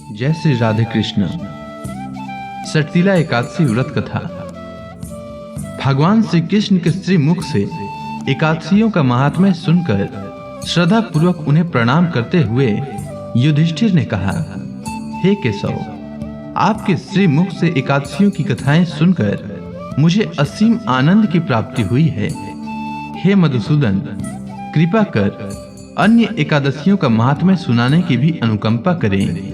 जय श्री राधे कृष्ण। सटतिला एकादशी व्रत कथा। भगवान श्री कृष्ण के श्रीमुख से एकादशियों का महात्म्य सुनकर श्रद्धा पूर्वक उन्हें प्रणाम करते हुए युधिष्ठिर ने कहा, हे केशव, आपके श्रीमुख से एकादशियों की कथाएं सुनकर मुझे असीम आनंद की प्राप्ति हुई है। हे मधुसूदन, कृपा कर अन्य एकादशियों का महात्म्य सुनाने की भी अनुकंपा करें।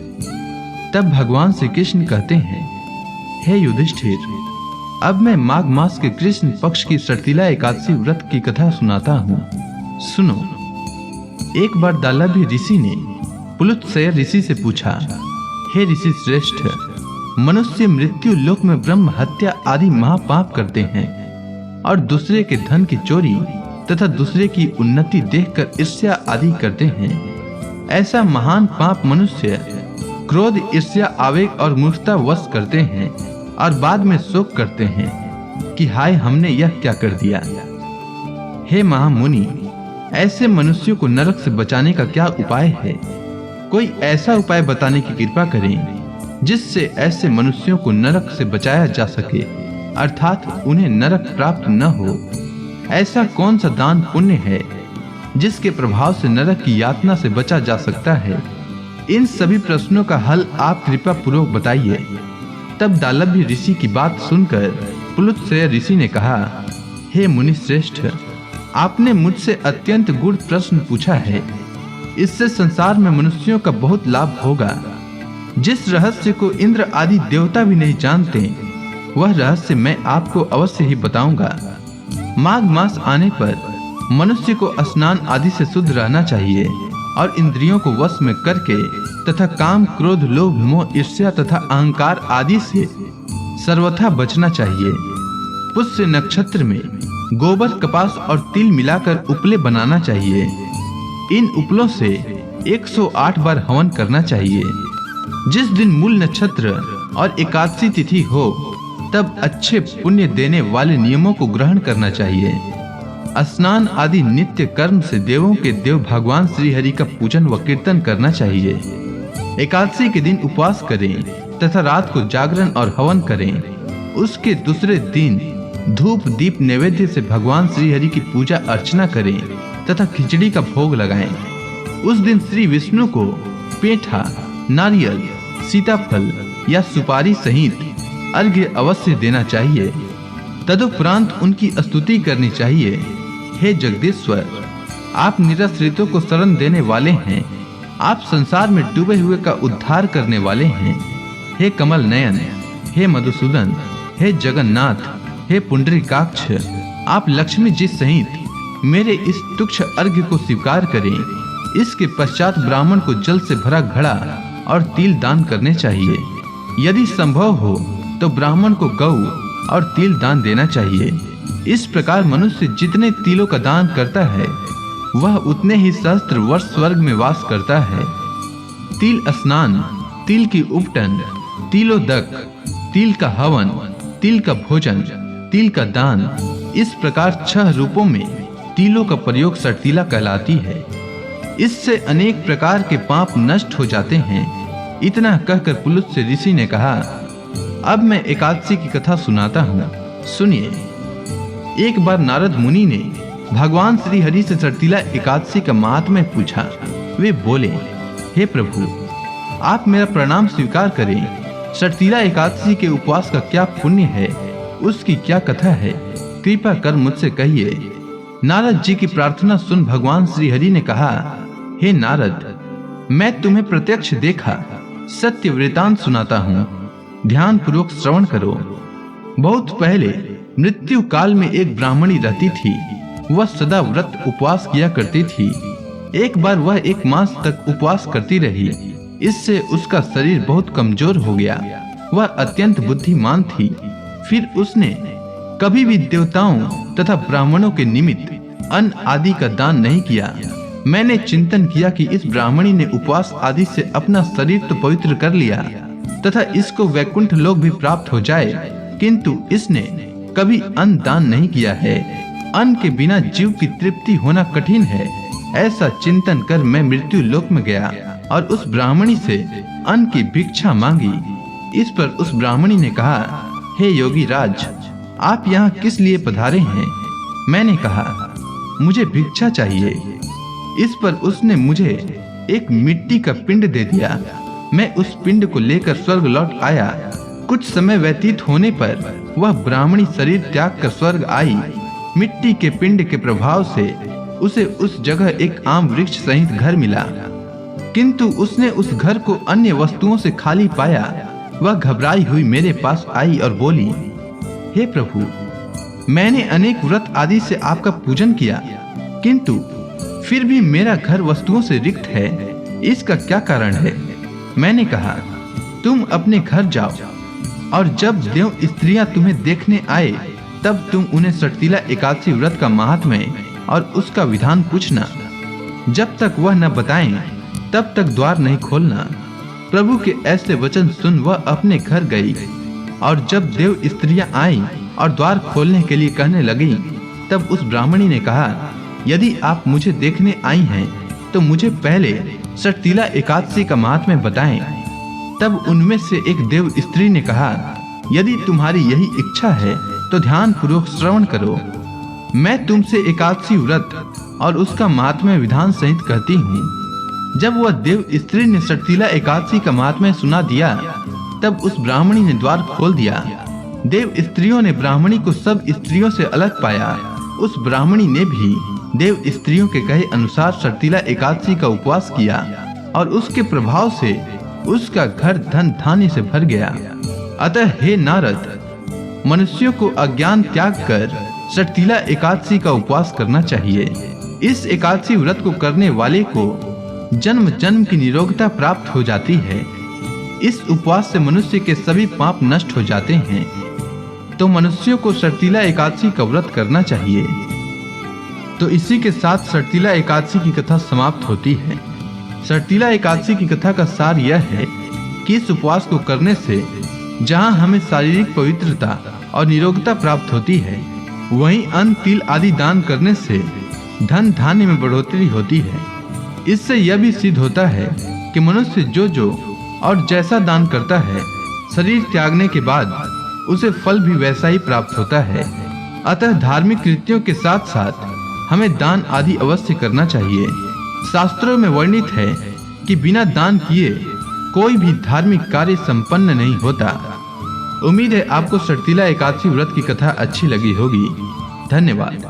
तब भगवान श्री कृष्ण कहते हैं, हे युधिष्ठिर, अब मैं माघ मास के कृष्ण पक्ष की सटतिला एकादशी व्रत की कथा सुनाता हूँ। सुनो। एक बार दालभ्य ऋषि ने पुलुत्सय ऋषि से पूछा, हे ऋषि श्रेष्ठ, मनुष्य मृत्यु लोक में ब्रह्म हत्या आदि महापाप करते हैं और दूसरे के धन की चोरी तथा दूसरे की उन्नति देखकर ईर्ष्या आदि करते हैं। ऐसा महान पाप मनुष्य क्रोध, ईर्ष्या, आवेग और मूर्खता वश करते हैं और बाद में शोक करते हैं कि हाय, हमने यह क्या कर दिया। हे महामुनि, ऐसे मनुष्यों को नरक से बचाने का क्या उपाय है? कोई ऐसा उपाय बताने की कृपा करें जिससे ऐसे मनुष्यों को नरक से बचाया जा सके, अर्थात उन्हें नरक प्राप्त न हो। ऐसा कौन सा दान पुण्य है जिसके प्रभाव से नरक की यातना से बचा जा सकता है? इन सभी प्रश्नों का हल आप कृपा पूर्वक बताइए। तब दालभ्य ऋषि की बात सुनकर पुलुत्सय ऋषि ने कहा, हे मुनि श्रेष्ठ, आपने मुझसे अत्यंत गूढ़ प्रश्न पूछा है। इससे संसार में मनुष्यों का बहुत लाभ होगा। जिस रहस्य को इंद्र आदि देवता भी नहीं जानते, वह रहस्य मैं आपको अवश्य ही बताऊंगा। माघ मास आने पर मनुष्य को स्नान आदि से शुद्ध रहना चाहिए और इंद्रियों को वश में करके तथा काम, क्रोध, लोभ, मोह, ईर्ष्या तथा अहंकार आदि से सर्वथा बचना चाहिए। पुष्य नक्षत्र में गोबर, कपास और तिल मिलाकर उपले बनाना चाहिए। इन उपलों से 108 बार हवन करना चाहिए। जिस दिन मूल नक्षत्र और एकादशी तिथि हो, तब अच्छे पुण्य देने वाले नियमों को ग्रहण करना चाहिए। स्नान आदि नित्य कर्म से देवों के देव भगवान श्री हरि का पूजन व कीर्तन करना चाहिए। एकादशी के दिन उपवास करें तथा रात को जागरण और हवन करें। उसके दूसरे दिन धूप दीप नैवेद्य से भगवान श्री हरि की पूजा अर्चना करें तथा खिचड़ी का भोग लगाएं। उस दिन श्री विष्णु को पेठा, नारियल, सीताफल या सुपारी सहित अर्घ्य अवश्य देना चाहिए। तदुपरांत उनकी स्तुति करनी चाहिए। हे जगदीश्वर, आप निराश्रितों को शरण देने वाले हैं। आप संसार में डूबे हुए का उद्धार करने वाले हैं। हे कमल नयन, हे मधुसूदन, हे जगन्नाथ, हे पुंडरीकाक्ष, आप लक्ष्मी जी सहित मेरे इस तुच्छ अर्घ्य को स्वीकार करें। इसके पश्चात ब्राह्मण को जल से भरा घड़ा और तिल दान करने चाहिए। यदि संभव हो तो ब्राह्मण को गौ और तिल दान देना चाहिए। इस प्रकार मनुष्य जितने तिलों का दान करता है, वह उतने ही सहस्त्र वर्ष स्वर्ग में वास करता है। तिल स्नान, तिल की उपटन, तिलोदक, तिल का हवन, तिल का भोजन, तिल का दान, इस प्रकार 6 रूपों में तिलों का प्रयोग सटतिला कहलाती है। इससे अनेक प्रकार के पाप नष्ट हो जाते हैं। इतना कहकर पुलुत्सय ऋषि ने कहा, अब मैं एकादशी की कथा सुनाता हूँ। सुनिए। एक बार नारद मुनि ने भगवान श्री हरि से सटतिला एकादशी का महात्म्य पूछा। वे बोले, हे प्रभु, आप मेरा प्रणाम स्वीकार करें। सटतिला एकादशी के उपवास का क्या पुण्य है, उसकी क्या कथा है, कृपा कर मुझसे कहिए। नारद जी की प्रार्थना सुन भगवान श्री हरि ने कहा, हे नारद, मैं तुम्हें प्रत्यक्ष देखा सत्य वृतांत सुनाता हूँ। ध्यान पूर्वक श्रवण करो। बहुत पहले मृत्यु काल में एक ब्राह्मणी रहती थी। वह सदा व्रत उपवास किया करती थी। एक बार वह 1 मास तक उपवास करती रही। इससे उसका शरीर बहुत कमजोर हो गया। वह अत्यंत बुद्धिमान थी। फिर उसने कभी भी देवताओं तथा ब्राह्मणों के निमित्त अन्न आदि का दान नहीं किया। मैंने चिंतन किया कि इस ब्राह्मणी ने उपवास आदि से अपना शरीर तो पवित्र कर लिया तथा इसको वैकुंठ लोक भी प्राप्त हो जाए, किंतु इसने कभी अन्न दान नहीं किया है। अन्न के बिना जीव की तृप्ति होना कठिन है। ऐसा चिंतन कर मैं मृत्यु लोक में गया और उस ब्राह्मणी से अन्न की भिक्षा मांगी। इस पर उस ब्राह्मणी ने कहा, हे योगी राज, आप यहाँ किस लिए पधारे हैं? मैंने कहा, मुझे भिक्षा चाहिए। इस पर उसने मुझे एक मिट्टी का पिंड दे दिया। मैं उस पिंड को लेकर स्वर्ग लौट आया। कुछ समय व्यतीत होने पर वह ब्राह्मणी शरीर त्याग कर स्वर्ग आई। मिट्टी के पिंड के प्रभाव से उसे उस जगह एक आम वृक्ष सहित घर मिला, किंतु उसने उस घर को अन्य वस्तुओं से खाली पाया। वह घबराई हुई मेरे पास आई और बोली, हे प्रभु, मैंने अनेक व्रत आदि से आपका पूजन किया, किंतु फिर भी मेरा घर वस्तुओं से रिक्त है। इसका क्या कारण है? मैंने कहा, तुम अपने घर जाओ और जब देव स्त्रियां तुम्हें देखने आए तब तुम उन्हें सटतिला एकादशी व्रत का महात्म्य और उसका विधान पूछना। जब तक वह न बताएं तब तक द्वार नहीं खोलना। प्रभु के ऐसे वचन सुन वह अपने घर गई, और जब देव स्त्रियां आईं और द्वार खोलने के लिए कहने लगी, तब उस ब्राह्मणी ने कहा, यदि आप मुझे देखने आई हैं तो मुझे पहले सटतिला एकादशी का महात्म्य बताएं। तब उनमें से एक देव स्त्री ने कहा, यदि तुम्हारी यही इच्छा है तो ध्यान पूर्वक श्रवण करो। मैं तुमसे एकादशी व्रत और उसका महात्म्य विधान सहित कहती हूँ। जब वह देव स्त्री ने सटतिला एकादशी का महात्म्य सुना दिया, तब उस ब्राह्मणी ने द्वार खोल दिया। देव स्त्रियों ने ब्राह्मणी को सब स्त्रियों से अलग पाया। उस ब्राह्मणी ने भी देव स्त्रियों के कहे अनुसार सटतिला एकादशी का उपवास किया, और उसके प्रभाव से उसका घर धन धान्य से भर गया। अतः हे नारद, मनुष्यों को अज्ञान त्याग कर सटतिला एकादशी का उपवास करना चाहिए। इस एकादशी व्रत को करने वाले को जन्म जन्म की निरोगता प्राप्त हो जाती है। इस उपवास से मनुष्य के सभी पाप नष्ट हो जाते हैं। तो मनुष्यों को सटतिला एकादशी का व्रत करना चाहिए। तो इसी के साथ सटतिला एकादशी की कथा समाप्त होती है। सटतिला एकादशी की कथा का सार यह है कि इस उपवास को करने से जहां हमें शारीरिक पवित्रता और निरोगता प्राप्त होती है, वहीं अन्न तिल आदि दान करने से धन धान्य में बढ़ोतरी होती है। इससे यह भी सिद्ध होता है कि मनुष्य जो और जैसा दान करता है, शरीर त्यागने के बाद उसे फल भी वैसा ही प्राप्त होता है। अतः धार्मिक कृत्यों के साथ साथ हमें दान आदि अवश्य करना चाहिए। शास्त्रों में वर्णित है कि बिना दान किए कोई भी धार्मिक कार्य संपन्न नहीं होता। उम्मीद है आपको सटतिला एकादशी व्रत की कथा अच्छी लगी होगी। धन्यवाद।